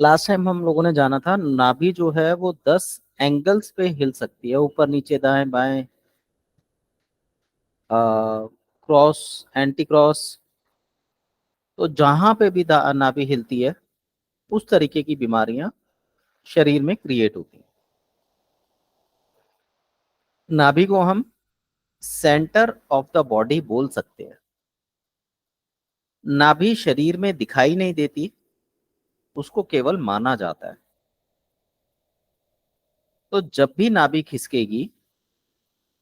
Last time हम लोगों ने जाना था नाभि जो है वो 10 एंगल्स पे हिल सकती है, ऊपर नीचे दाएं बाएं, क्रॉस, एंटी क्रॉस। तो जहां पे भी नाभि हिलती है उस तरीके की बीमारियां शरीर में क्रिएट होती हैं। नाभि को हम सेंटर ऑफ द बॉडी बोल सकते हैं। नाभि शरीर में दिखाई नहीं देती, उसको केवल माना जाता है। तो जब भी नाभि खिसकेगी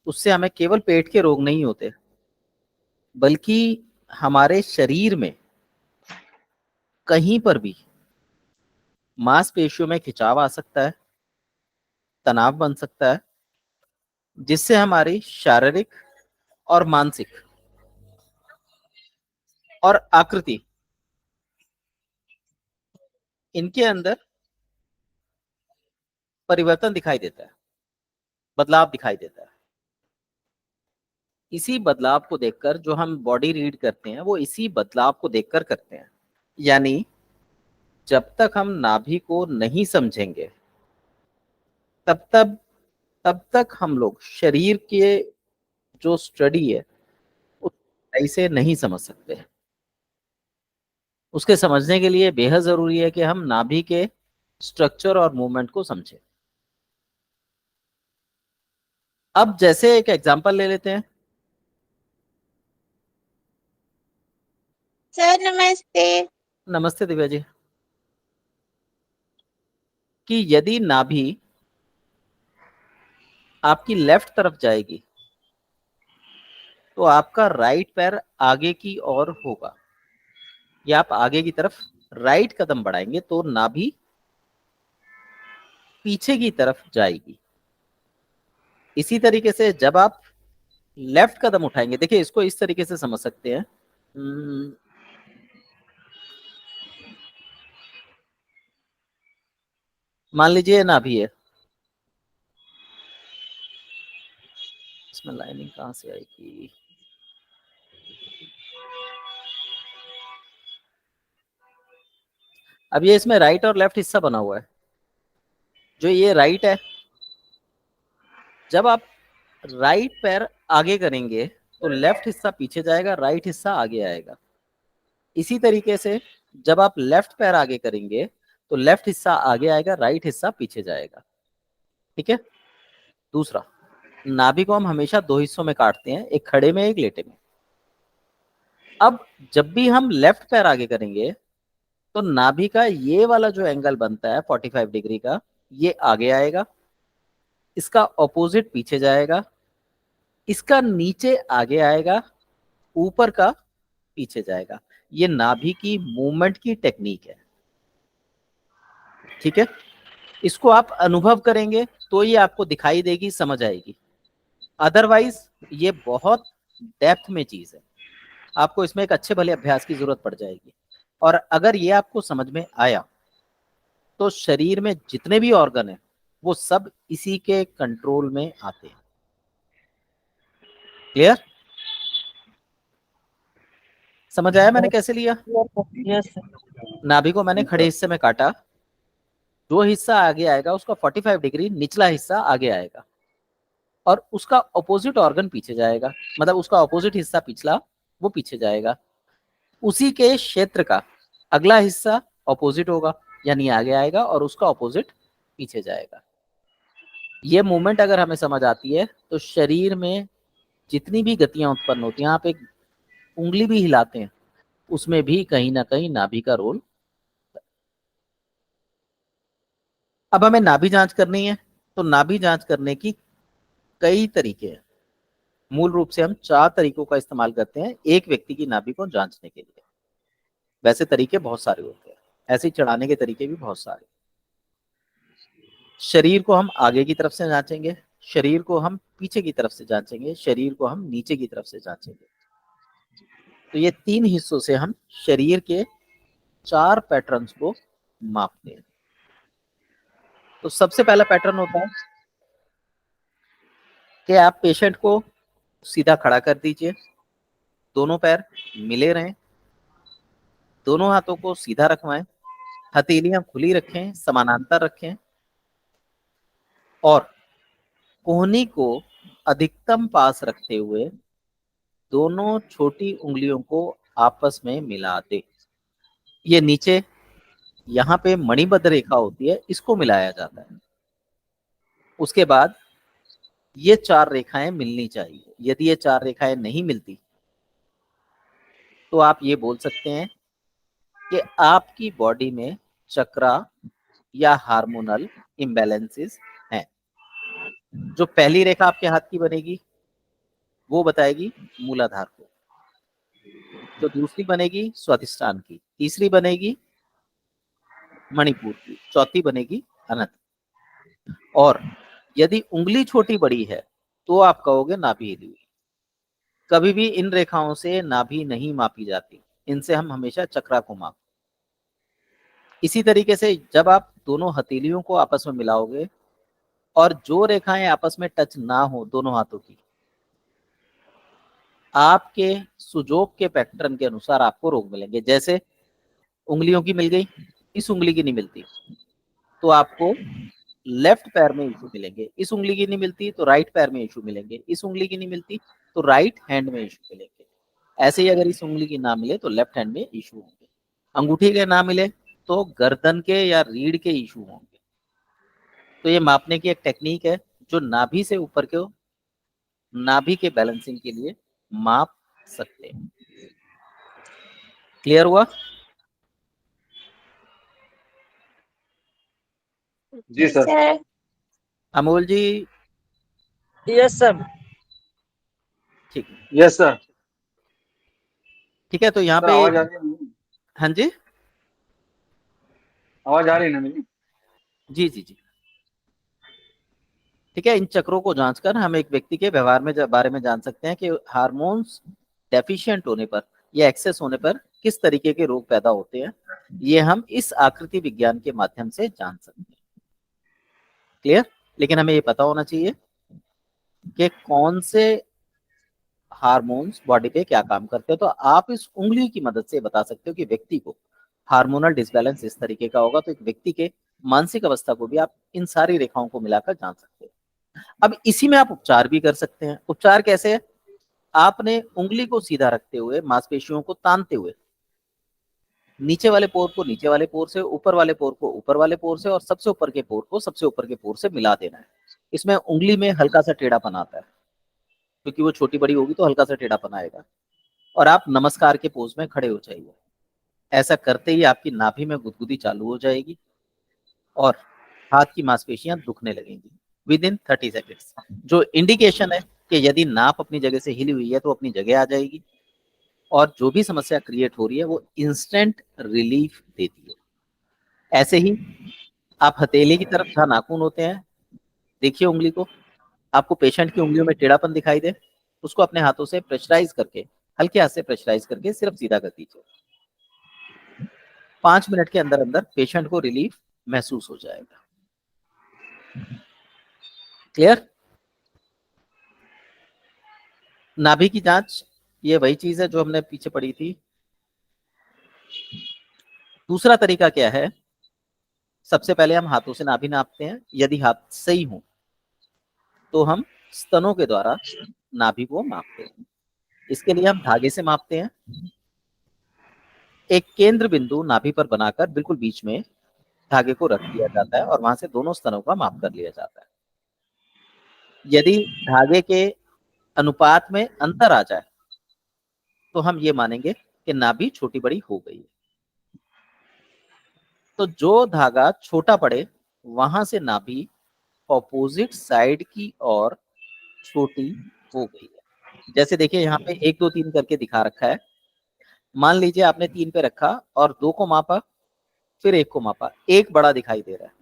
उससे हमें केवल पेट के रोग नहीं होते, बल्कि हमारे शरीर में कहीं पर भी मांसपेशियों में खिंचाव आ सकता है, तनाव बन सकता है, जिससे हमारी शारीरिक और मानसिक और आकृति, इनके अंदर परिवर्तन दिखाई देता है, बदलाव दिखाई देता है। इसी बदलाव को देखकर जो हम बॉडी रीड करते हैं वो इसी बदलाव को देखकर करते हैं। यानी जब तक हम नाभि को नहीं समझेंगे तब तब तब तक हम लोग शरीर के जो स्टडी है उस सही से नहीं समझ सकते। उसके समझने के लिए बेहद जरूरी है कि हम नाभि के स्ट्रक्चर और मूवमेंट को समझें। अब जैसे एक एग्जांपल ले लेते हैं। सर नमस्ते। नमस्ते दिव्या जी। कि यदि नाभि आपकी लेफ्ट तरफ जाएगी तो आपका राइट पैर आगे की ओर होगा, या आप आगे की तरफ राइट कदम बढ़ाएंगे तो नाभि पीछे की तरफ जाएगी। इसी तरीके से जब आप लेफ्ट कदम उठाएंगे, देखिए इसको इस तरीके से समझ सकते हैं। मान लीजिए नाभि है, इसमें लाइनिंग कहां से आएगी? अब ये इसमें राइट और लेफ्ट हिस्सा बना हुआ है। जो ये राइट है, जब आप राइट पैर आगे करेंगे तो लेफ्ट हिस्सा पीछे जाएगा, राइट हिस्सा आगे आएगा। इसी तरीके से जब आप लेफ्ट पैर आगे करेंगे तो लेफ्ट हिस्सा आगे आएगा, राइट हिस्सा पीछे जाएगा। ठीक है। दूसरा, नाभि को हम हमेशा दो हिस्सों में काटते हैं, एक खड़े में एक लेटे में। अब जब भी हम लेफ्ट पैर आगे करेंगे तो नाभि का ये वाला जो एंगल बनता है 45 डिग्री का, ये आगे आएगा, इसका ऑपोजिट पीछे जाएगा, इसका नीचे आगे आएगा, ऊपर का पीछे जाएगा। ये नाभि की मूवमेंट की टेक्निक है। ठीक है। इसको आप अनुभव करेंगे तो ये आपको दिखाई देगी, समझ आएगी। अदरवाइज ये बहुत डेप्थ में चीज है, आपको इसमें एक अच्छे भले अभ्यास की जरूरत पड़ जाएगी। और अगर ये आपको समझ में आया तो शरीर में जितने भी ऑर्गन है वो सब इसी के कंट्रोल में आते हैं। क्लियर? समझ आया मैंने कैसे लिया? Yes sir. नाभि को मैंने खड़े हिस्से में काटा, जो हिस्सा आगे आएगा उसका 45 डिग्री निचला हिस्सा आगे आएगा और उसका ऑपोजिट ऑर्गन पीछे जाएगा, मतलब उसका ऑपोजिट हिस्सा पिछला वो पीछे जाएगा। उसी के क्षेत्र का अगला हिस्सा ऑपोजिट होगा, यानी आगे आएगा और उसका ऑपोजिट पीछे जाएगा। ये मूवमेंट अगर हमें समझ आती है तो शरीर में जितनी भी गतियां उत्पन्न होती हैं, आप एक उंगली भी हिलाते हैं उसमें भी कहीं ना कहीं नाभि का रोल। अब हमें नाभि जांच करनी है तो नाभि जांच करने की कई तरीके हैं। मूल रूप से हम 4 तरीकों का इस्तेमाल करते हैं एक व्यक्ति की नाभि को जांचने के लिए। वैसे तरीके बहुत सारे होते हैं, ऐसे चढ़ाने के तरीके भी बहुत सारे। शरीर को हम आगे की तरफ से जांचेंगे, शरीर को हम पीछे की तरफ से जांचेंगे, शरीर को हम नीचे की तरफ से जांचेंगे। तो ये 3 हिस्सों से हम शरीर के 4 पैटर्न्स को मापते हैं। तो सबसे पहला पैटर्न होता है कि आप पेशेंट को सीधा खड़ा कर दीजिए, दोनों पैर मिले रहें, दोनों हाथों को सीधा रखवाएं, हथेलियां खुली रखें, समानांतर रखें और कोहनी को अधिकतम पास रखते हुए दोनों छोटी उंगलियों को आपस में मिला दे। ये नीचे यहाँ पे मणिबद्ध रेखा होती है, इसको मिलाया जाता है। उसके बाद ये 4 रेखाएं मिलनी चाहिए। यदि ये 4 रेखाएं नहीं मिलती तो आप ये बोल सकते हैं कि आपकी बॉडी में चक्रा या हार्मोनल इम्बैलेंसेस हैं। जो पहली रेखा आपके हाथ की बनेगी वो बताएगी मूलाधार को, जो दूसरी बनेगी स्वादिष्टान की, तीसरी बनेगी मणिपुर की, चौथी बनेगी अनंत। और यदि उंगली छोटी बड़ी है तो आप कहोगे नाभि हिली हुई। कभी भी इन रेखाओं से नाभि नहीं मापी जाती, इनसे हम हमेशा चक्रा को मापते। इसी तरीके से जब आप दोनों हथेलियों को आपस में मिलाओगे और जो रेखाएं आपस में टच ना हो दोनों हाथों की, आपके सुजोग के पैटर्न के अनुसार आपको रोग मिलेंगे। जैसे उंगलियों की मिल गई, इस उंगली की नहीं मिलती तो आपको लेफ्ट पैर में इशू मिलेंगे। इस उंगली की नहीं मिलती तो राइट पैर में इशू मिलेंगे। इस उंगली की नहीं मिलती तो राइट हैंड में इशू मिलेंगे। ऐसे ही अगर इस उंगली की ना मिले तो लेफ्ट हैंड में इशू होंगे। अंगूठी के ना मिले तो गर्दन के या रीढ़ के इशू होंगे। तो ये मापने की एक टेक्निक है जो नाभि से ऊपर के नाभि के बैलेंसिंग के लिए माप सकते हैं। क्लियर हुआ? जी सर। Sir. अमोल जी? Yes, sir. ठीक है, यस सर। ठीक है। तो यहाँ सर पे आवाज आ रही है मेरी? हाँ जी, आवाज आ रही है ना मेरी? जी जी जी, ठीक है। इन चक्रों को जांचकर हम एक व्यक्ति के व्यवहार में बारे में जान सकते हैं कि हार्मोन्स डेफिशिएंट होने पर या एक्सेस होने पर किस तरीके के रोग पैदा होते हैं। ये हम इस आकृति विज्ञान के माध्यम से जान सकते हैं। क्लियर? लेकिन हमें ये पता होना चाहिए कि कौन से हार्मोन्स बॉडी पे क्या काम करते हैं। तो आप इस उंगली की मदद से बता सकते हो कि व्यक्ति को हार्मोनल डिसबैलेंस इस तरीके का होगा। तो एक व्यक्ति के मानसिक अवस्था को भी आप इन सारी रेखाओं को मिलाकर जान सकते हैं। अब इसी में आप उपचार भी कर सकते हैं। उपचार कैसे है? आपने उंगली को सीधा रखते हुए मांसपेशियों को तानते हुए नीचे वाले पोर को नीचे वाले पोर से, ऊपर वाले पोर को ऊपर वाले पोर से और सबसे ऊपर के पोर को सबसे ऊपर के पोर से मिला देना है। इसमें उंगली में हल्का सा टेढ़ापन आता है क्योंकि वो छोटी बड़ी होगी तो हल्का सा टेढ़ापन आएगा। और आप नमस्कार के पोज में खड़े हो जाइए। ऐसा करते ही आपकी नाभि में गुदगुदी चालू हो जाएगी और हाथ की मांसपेशियां दुखने लगेंगी विद इन 30 सेकेंड्स, जो इंडिकेशन है कि यदि नाप अपनी जगह से हिली हुई है तो अपनी जगह आ जाएगी और जो भी समस्या क्रिएट हो रही है वो इंस्टेंट रिलीफ देती है। ऐसे ही आप हथेली की तरफ जहाँ नाखून होते हैं देखिए उंगली को, आपको पेशेंट की उंगलियों में टेढ़ापन दिखाई दे, उसको अपने हाथों से प्रेशराइज करके, हल्के हाथ से प्रेशराइज करके सिर्फ सीधा कर दीजिए। 5 मिनट के अंदर अंदर पेशेंट को रिलीफ महसूस हो जाएगा। क्लियर? नाभि की जांच ये वही चीज है जो हमने पीछे पढ़ी थी। दूसरा तरीका क्या है? सबसे पहले हम हाथों से नाभि नापते हैं। यदि हाथ सही हो तो हम स्तनों के द्वारा नाभि को मापते हैं। इसके लिए हम धागे से मापते हैं। एक केंद्र बिंदु नाभि पर बनाकर बिल्कुल बीच में धागे को रख दिया जाता है और वहां से दोनों स्तनों का माप कर लिया जाता है। यदि धागे के अनुपात में अंतर आ जाए तो हम ये मानेंगे कि नाभि छोटी बड़ी हो गई है। तो जो धागा छोटा पड़े वहां से नाभि ऑपोजिट साइड की ओर छोटी हो गई है। जैसे देखिए यहाँ पे 1 2 3 करके दिखा रखा है। मान लीजिए आपने 3 पे रखा और 2 को मापा, फिर 1 को मापा, 1 बड़ा दिखाई दे रहा है।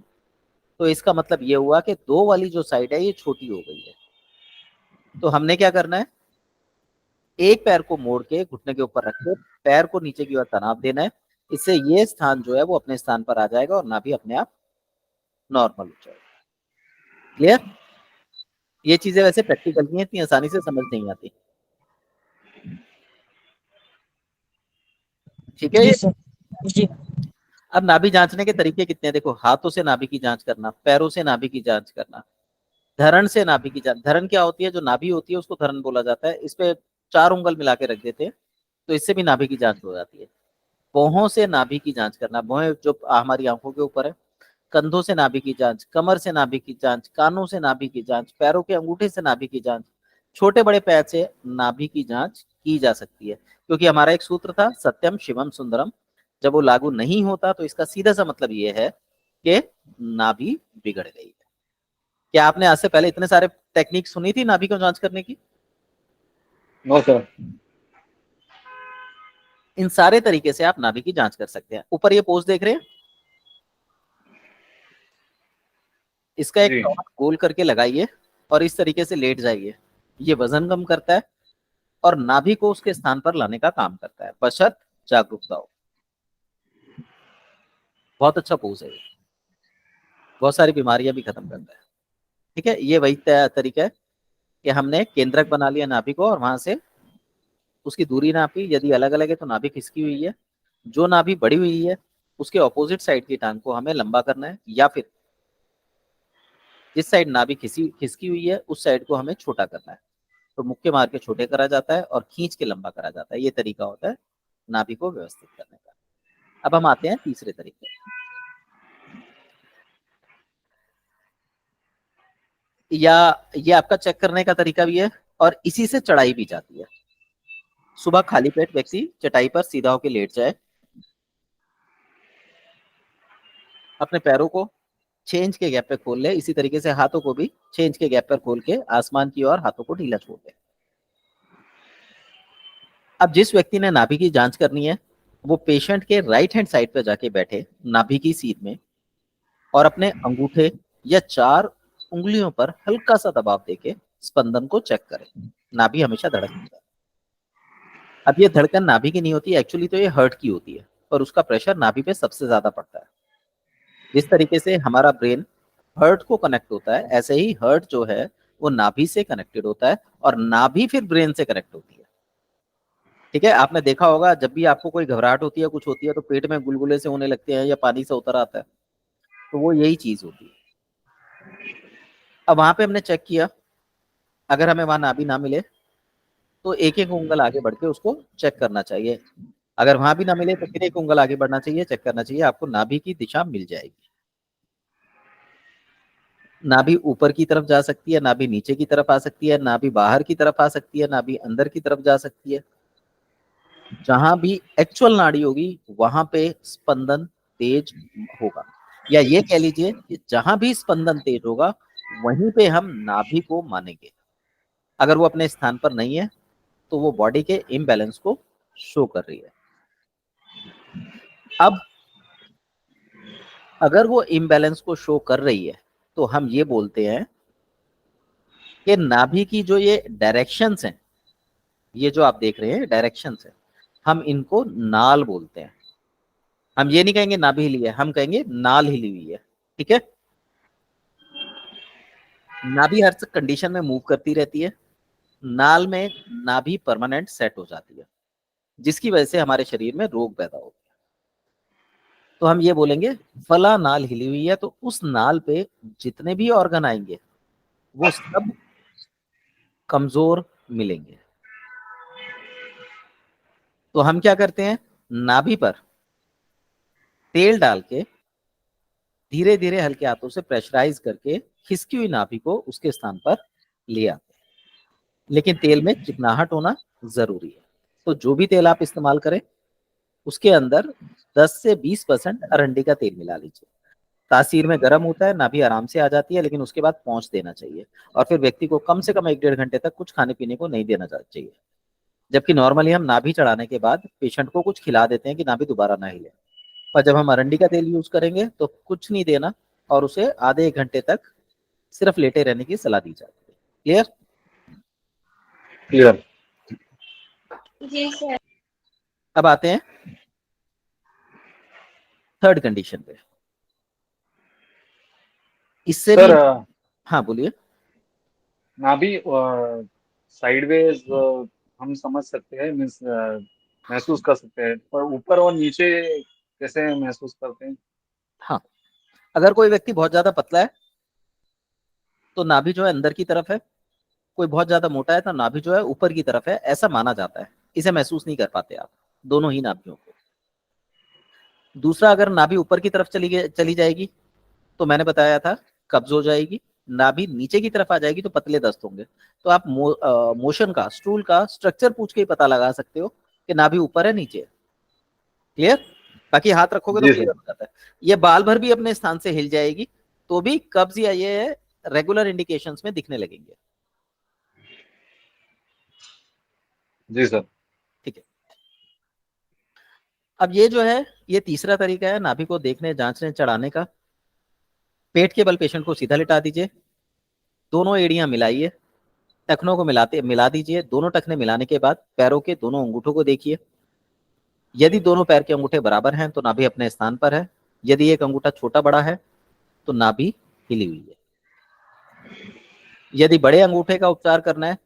तो इसका मतलब ये हुआ कि 2 वाली जो साइड है ये छोटी हो गई है। तो हमने क्या करना है? एक पैर को मोड़ के घुटने के ऊपर रख के पैर को नीचे की ओर तनाव देना है। इससे ये स्थान जो है वो अपने स्थान पर आ जाएगा और नाभि अपने आप नॉर्मल हो जाएगा। क्लियर? ये चीजें वैसे प्रैक्टिकल नहीं है, इतनी आसानी से समझ नहीं आती। ठीक है? जी सर। जी। अब नाभि जांचने के तरीके कितने हैं, देखो, हाथों से नाभि की जांच करना, पैरों से नाभि की जांच करना, धरण से नाभि की जांच। धरण क्या होती है, जो नाभि होती है उसको धरण बोला जाता है। इस पे 4 उंगल मिला के रख देते हैं तो इससे भी नाभि की जांच हो जाती है। भौहों से नाभि की जांच करना, भौहें जो हमारी आंखों के ऊपर है। कंधों से नाभि की जांच, कमर से नाभि की जांच, कानों से नाभि की जांच, पैरों के अंगूठे से नाभि की जांच, छोटे बड़े पैर से नाभि की जांच की जा सकती है। क्योंकि हमारा एक सूत्र था, सत्यम शिवम सुंदरम, जब वो लागू नहीं होता तो इसका सीधा सा मतलब ये है कि नाभि बिगड़ गई है। क्या आपने आज से पहले इतने सारे टेक्निक सुनी थी नाभि को जांच करने की? No sir. इन सारे तरीके से आप नाभि की जांच कर सकते हैं। ऊपर ये पोज देख रहे हैं, इसका एक जी टॉप गोल करके लगाइए और इस तरीके से लेट जाइए। ये वजन कम करता है और नाभि को उसके स्थान पर लाने का काम करता है, बशर्त जागरूकता हो। बहुत अच्छा पोज है ये, बहुत सारी बीमारियां भी खत्म करता है। ठीक है, ये वही तरीका है कि हमने केंद्रक बना लिया नाभि को और वहां से उसकी दूरी नापी। यदि अलग अलग है तो नाभि खिसकी हुई है। जो नाभि बढ़ी हुई है उसके ऑपोजिट साइड की टांग को हमें लंबा करना है, या फिर जिस साइड नाभि खिसकी हुई है उस साइड को हमें छोटा करना है। तो मुक्के मार के छोटे करा जाता है और खींच के लंबा करा जाता है। ये तरीका होता है नाभि को व्यवस्थित करने का। अब हम आते हैं तीसरे तरीके। या ये आपका चेक करने का तरीका भी है और इसी से चढ़ाई भी जाती है। सुबह खाली पेट व्यक्ति चटाई पर सीधा होकर लेट जाए, अपने पैरों को 6 इंच के गैप पे खोल ले, इसी तरीके से हाथों को भी 6 इंच के गैप पर खोल के आसमान की ओर हाथों को ढीला छोड़ दे। अब जिस व्यक्ति ने नाभि की जांच करनी है वो पेशेंट के राइट हैंड साइड पे जाके बैठे नाभि की सीध में, और अपने अंगूठे या 4 उंगलियों पर हल्का सा दबाव देके स्पंदन को चेक करें। नाभि हमेशा धड़कती है। अब ये धड़कन नाभि की नहीं होती, एक्चुअली तो ये हर्ट की होती है, पर उसका प्रेशर नाभि पे सबसे ज्यादा पड़ता है। जिस तरीके से हमारा ब्रेन हर्ट को कनेक्ट होता है, ऐसे ही हर्ट जो है वो नाभि से कनेक्टेड होता है और नाभि फिर ब्रेन से कनेक्ट होती है। ठीक है, आपने देखा होगा जब भी आपको कोई घबराहट होती है, कुछ होती है, तो पेट में गुलगुले से होने लगते हैं या पानी से उतर आता है, तो वो यही चीज होती है। अब वहां पे हमने चेक किया, अगर हमें वहां नाभि ना मिले तो एक एक उंगल आगे बढ़ के उसको चेक करना चाहिए। अगर वहां भी ना मिले तो फिर एक उंगल आगे बढ़ना चाहिए, चेक करना चाहिए, आपको नाभि की दिशा मिल जाएगी। नाभि ऊपर की तरफ जा सकती है, नाभि नीचे की तरफ आ सकती है, नाभि बाहर की तरफ आ सकती है, नाभि अंदर की तरफ जा सकती है। जहां भी एक्चुअल नाड़ी होगी वहां पे स्पंदन तेज होगा, या ये कह लीजिए कि जहां भी स्पंदन तेज होगा वहीं पे हम नाभि को मानेंगे। अगर वो अपने स्थान पर नहीं है तो वो बॉडी के इम्बैलेंस को शो कर रही है। अब अगर वो इम्बैलेंस को शो कर रही है तो हम ये बोलते हैं कि नाभि की जो ये डायरेक्शंस हैं, ये जो आप देख रहे हैं डायरेक्शंस हैं, हम इनको नाल बोलते हैं। हम ये नहीं कहेंगे नाभि हिली है, हम कहेंगे नाल हिली हुई है। ठीक है, नाभि हर कंडीशन में मूव करती रहती है। नाल में नाभि परमानेंट सेट हो जाती है, जिसकी वजह से हमारे शरीर में रोग पैदा होते हैं। तो हम ये बोलेंगे फला नाल हिली हुई है, तो उस नाल पे जितने भी ऑर्गन आएंगे वो सब कमजोर मिलेंगे। तो हम क्या करते हैं, नाभि पर तेल डाल के धीरे धीरे हल्के हाथों से प्रेशराइज करके खिसकी हुई नाभि को उसके स्थान पर ले आते हैं। लेकिन तेल में चिकनाहट होना जरूरी है। तो जो भी तेल आप इस्तेमाल करें उसके अंदर 10 से 20% अरंडी का तेल मिला लीजिए। तासीर में गर्म होता है, नाभि आराम से आ जाती है, लेकिन उसके बाद पहुंच देना चाहिए। और फिर व्यक्ति को कम से कम 1-1.5 घंटे तक कुछ खाने पीने को नहीं देना चाहिए। जबकि नॉर्मली हम नाभि चढ़ाने के बाद पेशेंट को कुछ खिला देते हैं कि नाभि दोबारा ना हिले। पर जब हम अरंडी का तेल यूज करेंगे तो कुछ नहीं देना और उसे आधे 1 घंटे तक सिर्फ लेटे रहने की सलाह दी जाती है। क्लियर? क्लियर। जी सर। अब आते हैं थर्ड कंडीशन पे। इससे भी, सर हाँ बोलिए। नाभि साइडवेज हम समझ सकते हैं, मीन्स महसूस कर सकते हैं, पर ऊपर और नीचे कैसे महसूस करते हैं? हाँ, अगर कोई व्यक्ति बहुत ज्यादा पतला है तो नाभि जो है अंदर की तरफ है, कोई बहुत ज्यादा मोटा है तो नाभि जो है ऊपर की तरफ है, ऐसा माना जाता है। इसे महसूस नहीं कर पाते आप दोनों ही नाभियों को। दूसरा, अगर नाभि ऊपर की तरफ चली जाएगी तो मैंने बताया था कब्ज हो जाएगी। नाभि नीचे की तरफ आ जाएगी तो पतले दस्त होंगे। तो आप मोशन का, स्टूल का स्ट्रक्चर पूछ के ही पता लगा सकते हो कि नाभि ऊपर है नीचे है। क्लियर? बाकी हाथ रखोगे तो जी क्लियर सर। हो जाता है। ये बाल भर भी अपने स्थान से हिल जाएगी तो भी कब्ज या ये रेगुलर इंडिकेशंस में दिखने लगेंगे। जी सर। ठीक है। अब ये जो है, ये तीसरा तरीका है नाभि को देखने, जांचने, चढ़ाने का। पेट के बल पेशेंट को सीधा लिटा दीजिए, दोनों एड़ियां मिलाइए, टखनों को मिला दीजिए। दोनों टखने मिलाने के बाद पैरों के दोनों अंगूठों को देखिए। यदि दोनों पैर के अंगूठे बराबर हैं तो नाभि अपने स्थान पर है। यदि एक अंगूठा छोटा बड़ा है तो नाभि हिली हुई है। यदि बड़े अंगूठे का उपचार करना है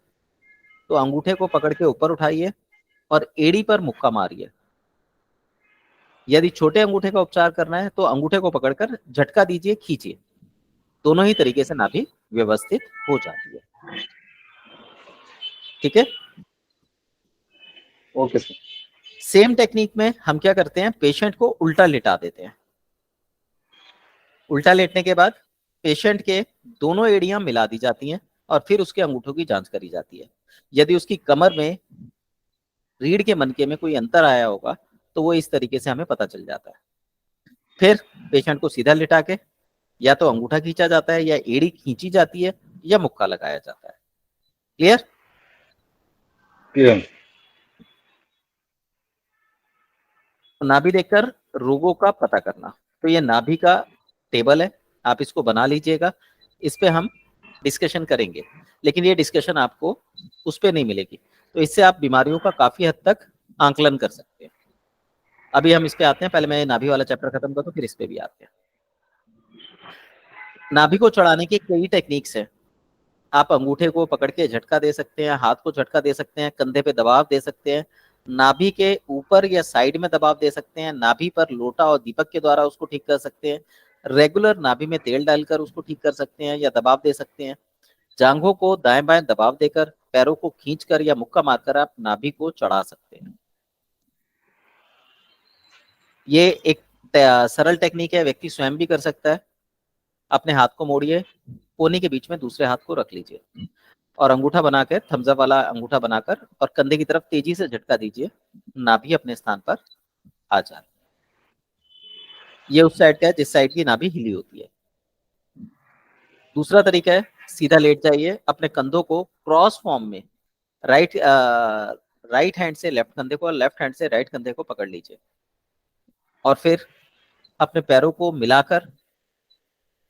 तो अंगूठे को पकड़ के ऊपर उठाइए और एड़ी पर मुक्का मारिए। यदि छोटे अंगूठे का उपचार करना है तो अंगूठे को पकड़कर झटका दीजिए, खींचिए। दोनों ही तरीके से नाभि व्यवस्थित हो जाती है। ठीक है। Okay sir. सेम टेक्निक में हम क्या करते हैं, पेशेंट को उल्टा लिटा देते हैं। उल्टा लेटने के बाद पेशेंट के दोनों एड़ियां मिला दी जाती हैं और फिर उसके अंगूठों की जांच करी जाती है। यदि उसकी कमर में, रीढ़ के मनके में कोई अंतर आया होगा तो वो इस तरीके से हमें पता चल जाता है। फिर पेशेंट को सीधा लिटा के या तो अंगूठा खींचा जाता है, या एड़ी खींची जाती है, या मुक्का लगाया जाता है। क्लियर? क्लियर। नाभि देखकर रोगों का पता करना। तो ये नाभि का टेबल है, आप इसको बना लीजिएगा। इस पे हम डिस्कशन करेंगे, लेकिन ये डिस्कशन आपको उस पे नहीं मिलेगी। तो इससे आप बीमारियों का काफी हद तक आंकलन कर सकते हैं। अभी हम इस पे आते हैं, पहले मैं नाभि वाला चैप्टर खत्म कर दूं, फिर इस पे भी आते हैं। नाभि को चढ़ाने की कई टेक्निक्स हैं। आप अंगूठे को पकड़ के झटका दे सकते हैं, हाथ को झटका दे सकते हैं, कंधे पे दबाव दे सकते हैं, नाभि के ऊपर या साइड में दबाव दे सकते हैं, नाभि पर लोटा और दीपक के द्वारा उसको ठीक कर सकते हैं, रेगुलर नाभि में तेल डालकर उसको ठीक कर सकते हैं या दबाव दे सकते हैं। जांघों को दाएं बाएं दबाव देकर, पैरों को खींचकर या मुक्का मारकर आप नाभि को चढ़ा सकते हैं। ये एक सरल टेक्निक है, व्यक्ति स्वयं भी कर सकता है। अपने हाथ को मोड़िए, कोहनी के बीच में दूसरे हाथ को रख लीजिए और अंगूठा बनाकर, थम्स अप वाला अंगूठा बनाकर और कंधे की तरफ तेजी से झटका दीजिए। नाभि अपने स्थान पर आ जाए। ये उस साइड का है जिस साइड की नाभि हिली होती है। दूसरा तरीका है, सीधा लेट जाइए, अपने कंधों को क्रॉस फॉर्म में, राइट राइट हैंड से लेफ्ट कंधे को और लेफ्ट हैंड से राइट कंधे को पकड़ लीजिए और फिर अपने पैरों को मिलाकर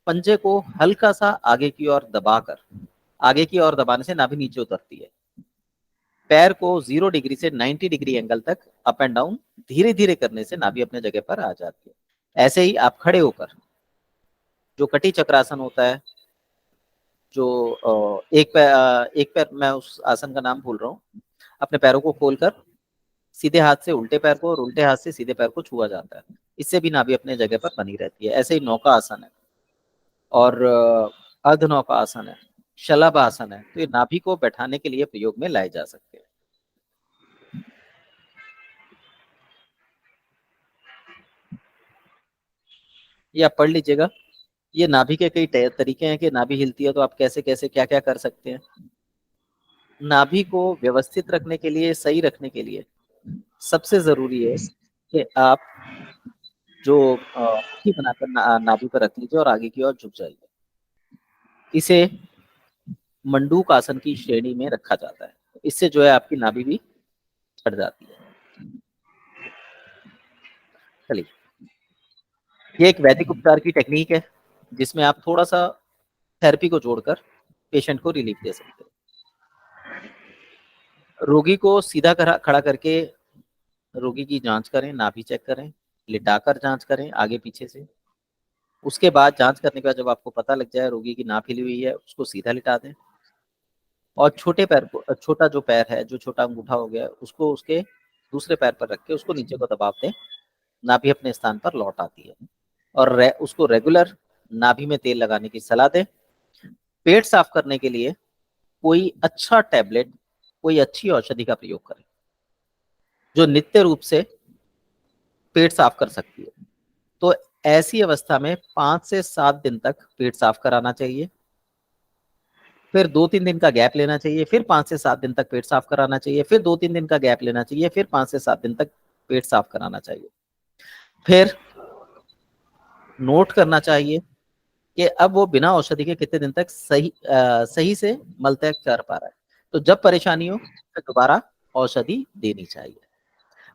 पंजे को हल्का सा आगे की ओर दबाकर, आगे की ओर दबाने से नाभि नीचे उतरती है। पैर को 0 डिग्री से 90 डिग्री एंगल तक अप एंड डाउन धीरे धीरे करने से नाभि अपने जगह पर आ जाती है। ऐसे ही आप खड़े होकर, जो कटी चक्रासन होता है, जो एक पैर, मैं उस आसन का नाम भूल रहा हूँ, अपने पैरों को खोलकर सीधे हाथ से उल्टे पैर को और उल्टे हाथ से सीधे पैर को छुआ जाता है। इससे भी नाभि अपने जगह पर बनी रहती है। ऐसे ही नौका आसन है और अर्ध नौका आसन है, शलभ आसन है। तो ये नाभि को बैठाने के लिए प्रयोग में लाए जा सकते हैं। ये आप पढ़ लीजिएगा। ये नाभि के कई तरीके हैं कि नाभि हिलती है तो आप कैसे कैसे क्या क्या कर सकते हैं। नाभि को व्यवस्थित रखने के लिए, सही रखने के लिए सबसे जरूरी है कि आप जो मुट्ठी बनाकर नाभि पर रख लीजिए और आगे की ओर झुक जाइए। इसे मंडूक आसन की श्रेणी में रखा जाता है। इससे जो है आपकी नाभि भी चढ़ जाती है। चलिए, ये एक वैदिक उपचार की टेक्निक है जिसमें आप थोड़ा सा थेरेपी को जोड़कर पेशेंट को रिलीफ दे सकते हैं। रोगी को सीधा खड़ा करके रोगी की जांच करें, नाभि चेक करें, लिटाकर जांच करें आगे पीछे से। उसके बाद जांच करने के बाद जब आपको पता लग जाए रोगी की नाभि हिली हुई है, उसको सीधा लिटा दें और छोटे पैर को, छोटा जो पैर है, जो छोटा अंगूठा हो गया, उसको उसके दूसरे पैर पर रख के उसको नीचे को दबाव दें। नाभि अपने स्थान पर लौट आती है। और उसको रेगुलर नाभि में तेल लगाने की सलाह दें। पेट साफ करने के लिए कोई अच्छा टैबलेट, कोई अच्छी औषधि का प्रयोग करें जो नित्य रूप से पेट साफ कर सकती है। तो ऐसी अवस्था में 5 से 7 दिन तक पेट साफ कराना चाहिए। फिर 2-3 दिन का गैप लेना चाहिए, फिर 5 से 7 दिन तक पेट साफ कराना चाहिए, फिर 2-3 दिन का गैप लेना चाहिए, फिर 5 से 7 दिन तक पेट साफ कराना चाहिए। फिर नोट करना चाहिए कि अब वो बिना औषधि के कितने दिन तक सही से मलत्याग कर पा रहा है। तो जब परेशानी हो तो दोबारा औषधि देनी चाहिए।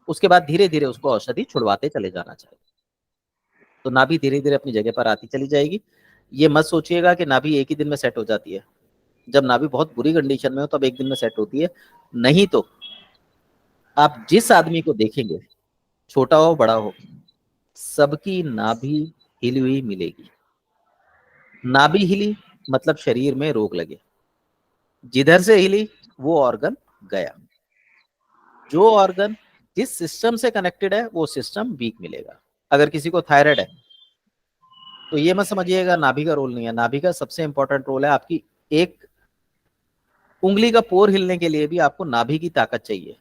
उसके बाद धीरे धीरे उसको औषधि छुड़वाते चले जाना चाहिए। तो नाभि धीरे धीरे अपनी जगह पर आती चली जाएगी। ये मत सोचिएगा कि नाभि एक ही दिन में सेट हो जाती है। जब नाभि बहुत बुरी कंडीशन में हो तब एक दिन में सेट होती है, नहीं तो आप जिस आदमी को देखेंगे, छोटा हो बड़ा हो, सबकी नाभि हिली हुई मिलेगी। नाभि हिली मतलब शरीर में रोग लगे, जिधर से हिली वो ऑर्गन गया। जो ऑर्गन जिस सिस्टम से कनेक्टेड है वो सिस्टम वीक मिलेगा। अगर किसी को थायराइड है तो ये मत समझिएगा नाभि का रोल नहीं है। नाभि का सबसे इंपॉर्टेंट रोल है। आपकी एक उंगली का पोर हिलने के लिए भी आपको नाभि की ताकत चाहिए।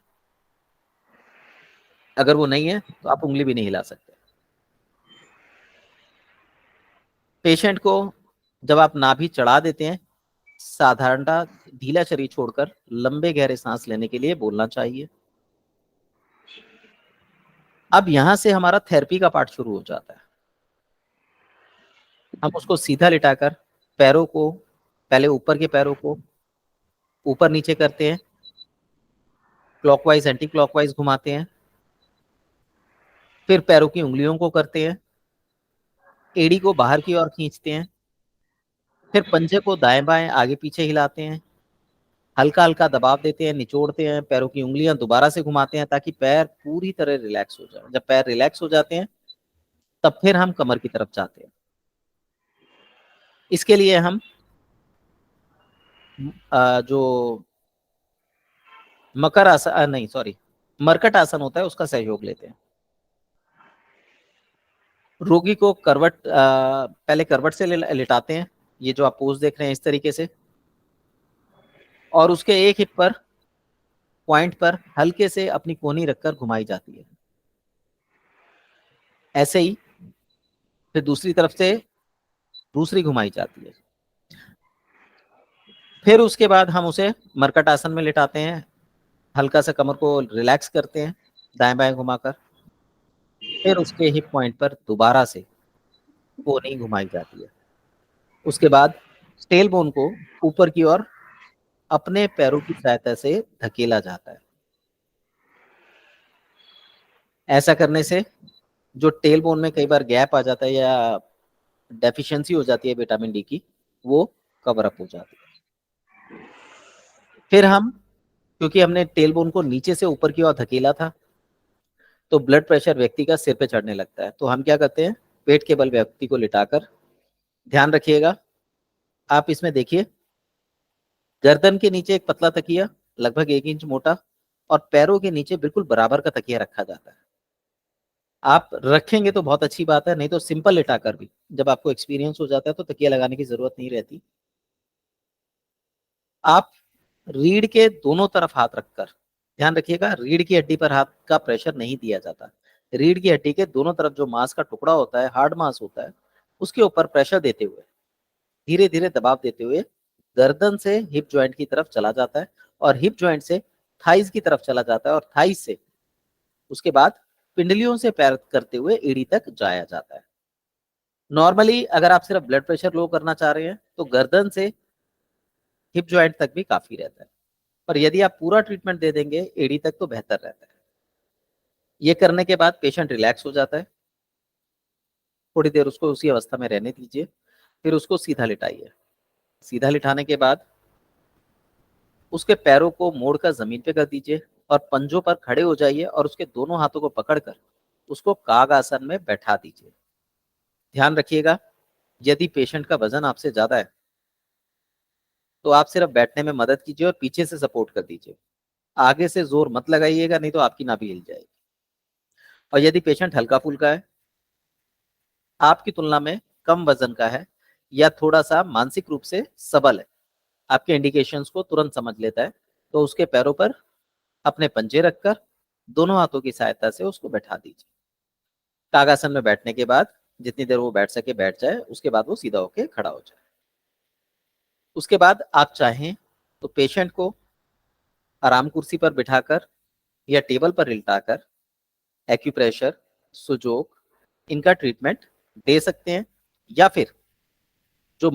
अगर वो नहीं है तो आप उंगली भी नहीं हिला सकते। पेशेंट को जब आप नाभि चढ़ा देते हैं, साधारणतः ढीला शरीर छोड़कर लंबे गहरे सांस लेने के लिए बोलना चाहिए। अब यहां से हमारा थेरेपी का पार्ट शुरू हो जाता है। हम उसको सीधा लिटाकर पैरों को, पहले ऊपर के पैरों को ऊपर नीचे करते हैं, क्लॉकवाइज एंटी क्लॉकवाइज घुमाते हैं, फिर पैरों की उंगलियों को करते हैं, एड़ी को बाहर की ओर खींचते हैं, फिर पंजे को दाएं बाएं आगे पीछे हिलाते हैं, हल्का हल्का दबाव देते हैं, निचोड़ते हैं, पैरों की उंगलियां दोबारा से घुमाते हैं ताकि पैर पूरी तरह रिलैक्स हो जाए। जब पैर रिलैक्स हो जाते हैं तब फिर हम कमर की तरफ जाते हैं। इसके लिए हम जो मकर आसन नहीं सॉरी मरकट आसन होता है उसका सहयोग लेते हैं। रोगी को करवट पहले करवट से लिटाते हैं, ये जो आप पोज देख रहे हैं इस तरीके से, और उसके एक हिप पर पॉइंट पर हल्के से अपनी कोहनी रखकर घुमाई जाती है। ऐसे ही फिर दूसरी तरफ से दूसरी घुमाई जाती है। फिर उसके बाद हम उसे मरकट आसन में लिटाते हैं, हल्का सा कमर को रिलैक्स करते हैं दाएं बाएं घुमाकर। फिर उसके हिप पॉइंट पर दोबारा से कोहनी घुमाई जाती है। उसके बाद टेल बोन को ऊपर की ओर अपने पैरों की सहायता से धकेला जाता है। ऐसा करने से जो टेल बोन में कई बार गैप आ जाता है या डेफिशिएंसी हो जाती है विटामिन डी की, वो कवर अप हो जाती है। फिर हम, क्योंकि हमने टेल बोन को नीचे से ऊपर की ओर धकेला था, तो ब्लड प्रेशर व्यक्ति का सिर पे चढ़ने लगता है। तो हम क्या करते हैं, पेट के बल व्यक्ति को लिटाकर, ध्यान रखिएगा आप इसमें देखिए, गर्दन के नीचे एक पतला तकिया लगभग 1 इंच मोटा और पैरों के नीचे बिल्कुल बराबर का तकिया रखा जाता है। आप रखेंगे तो बहुत अच्छी बात है, नहीं तो सिंपल लिटाकर भी जब आपको एक्सपीरियंस हो जाता है तो तकिया लगाने की जरूरत नहीं रहती। आप रीढ़ के दोनों तरफ हाथ रखकर, ध्यान रखिएगा रीढ़ की हड्डी पर हाथ का प्रेशर नहीं दिया जाता। रीढ़ की हड्डी के दोनों तरफ जो मांस का टुकड़ा होता है, हार्ड मांस होता है, उसके ऊपर प्रेशर देते हुए, धीरे धीरे दबाव देते हुए गर्दन से हिप जॉइंट की तरफ चला जाता है और हिप जॉइंट से थाइज की तरफ चला जाता है और थाइज से उसके बाद पिंडलियों से पैर करते हुए एड़ी तक जाया जाता है। नॉर्मली अगर आप सिर्फ ब्लड प्रेशर लो करना चाह रहे हैं तो गर्दन से हिप जॉइंट तक भी काफी रहता है, पर यदि आप पूरा ट्रीटमेंट दे देंगे एड़ी तक तो बेहतर रहता है। ये करने के बाद पेशेंट रिलैक्स हो जाता है, थोड़ी देर उसको उसी अवस्था में रहने दीजिए, फिर उसको सीधा लिटाइए। सीधा लिटाने के बाद उसके पैरों को मोड़कर जमीन पे कर दीजिए और पंजों पर खड़े हो जाइए और उसके दोनों हाथों को पकड़कर उसको काग आसन में बैठा दीजिए। ध्यान रखिएगा यदि पेशेंट का वजन आपसे ज्यादा है तो आप सिर्फ बैठने में मदद कीजिए और पीछे से सपोर्ट कर दीजिए। आगे से जोर मत लगाइएगा, नहीं तो आपकी नाभि हिल जाएगी। और यदि पेशेंट हल्का फुल्का है, आपकी तुलना में कम वजन का है, या थोड़ा सा मानसिक रूप से सबल है, आपके इंडिकेशंस को तुरंत समझ लेता है, तो उसके पैरों पर अपने पंजे रखकर दोनों हाथों की सहायता से उसको बैठा दीजिए। कागासन में बैठने के बाद जितनी देर वो बैठ सके बैठ जाए, उसके बाद वो सीधा होके खड़ा हो जाए। उसके बाद आप चाहें तो पेशेंट को आराम कुर्सी पर बिठाकर या टेबल पर लिटाकर एक्यूप्रेशर, सुजोग, इनका ट्रीटमेंट दे सकते हैं, या फिर जो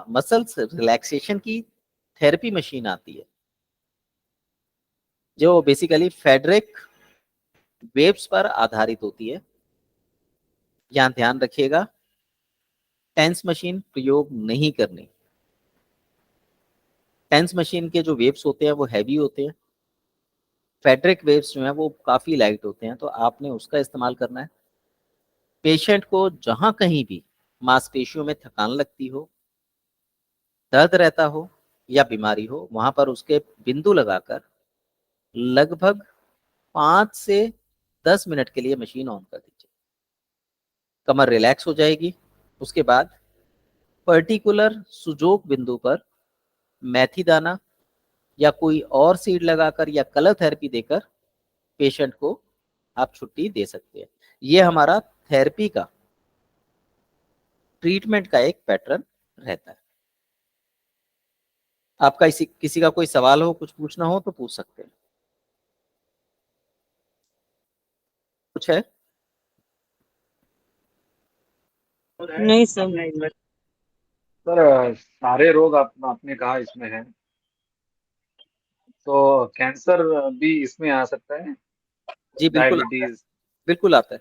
मसल्स रिलैक्सेशन की थेरेपी मशीन आती है, जो बेसिकली फेडरिक वेव्स पर आधारित होती है। यहाँ ध्यान रखिएगा, टेंस मशीन प्रयोग नहीं करनी। टेंस मशीन के जो वेव्स होते हैं वो हैवी होते हैं, फेडरिक वेव्स जो हैं वो काफी लाइट होते हैं, तो आपने उसका इस्तेमाल करना है। पेशेंट को जहां कहीं भी मांसपेशियों में थकान लगती हो, दर्द रहता हो या बीमारी हो, वहां पर उसके बिंदु लगाकर लगभग 5 से 10 मिनट के लिए मशीन ऑन कर दीजिए। कमर रिलैक्स हो जाएगी। उसके बाद पर्टिकुलर सुजोग बिंदु पर मेथी दाना या कोई और सीड लगाकर या कलर थेरेपी देकर पेशेंट को आप छुट्टी दे सकते हैं। ये हमारा थेरेपी का, ट्रीटमेंट का एक पैटर्न रहता है। आपका किसी का कोई सवाल हो, कुछ पूछना हो तो पूछ सकते हैं। कुछ है? नहीं सर। सर सारे रोग आपने कहा इसमें है, तो कैंसर भी इसमें आ सकता है? जी बिल्कुल आता है, डायबिटीज? बिल्कुल आता है।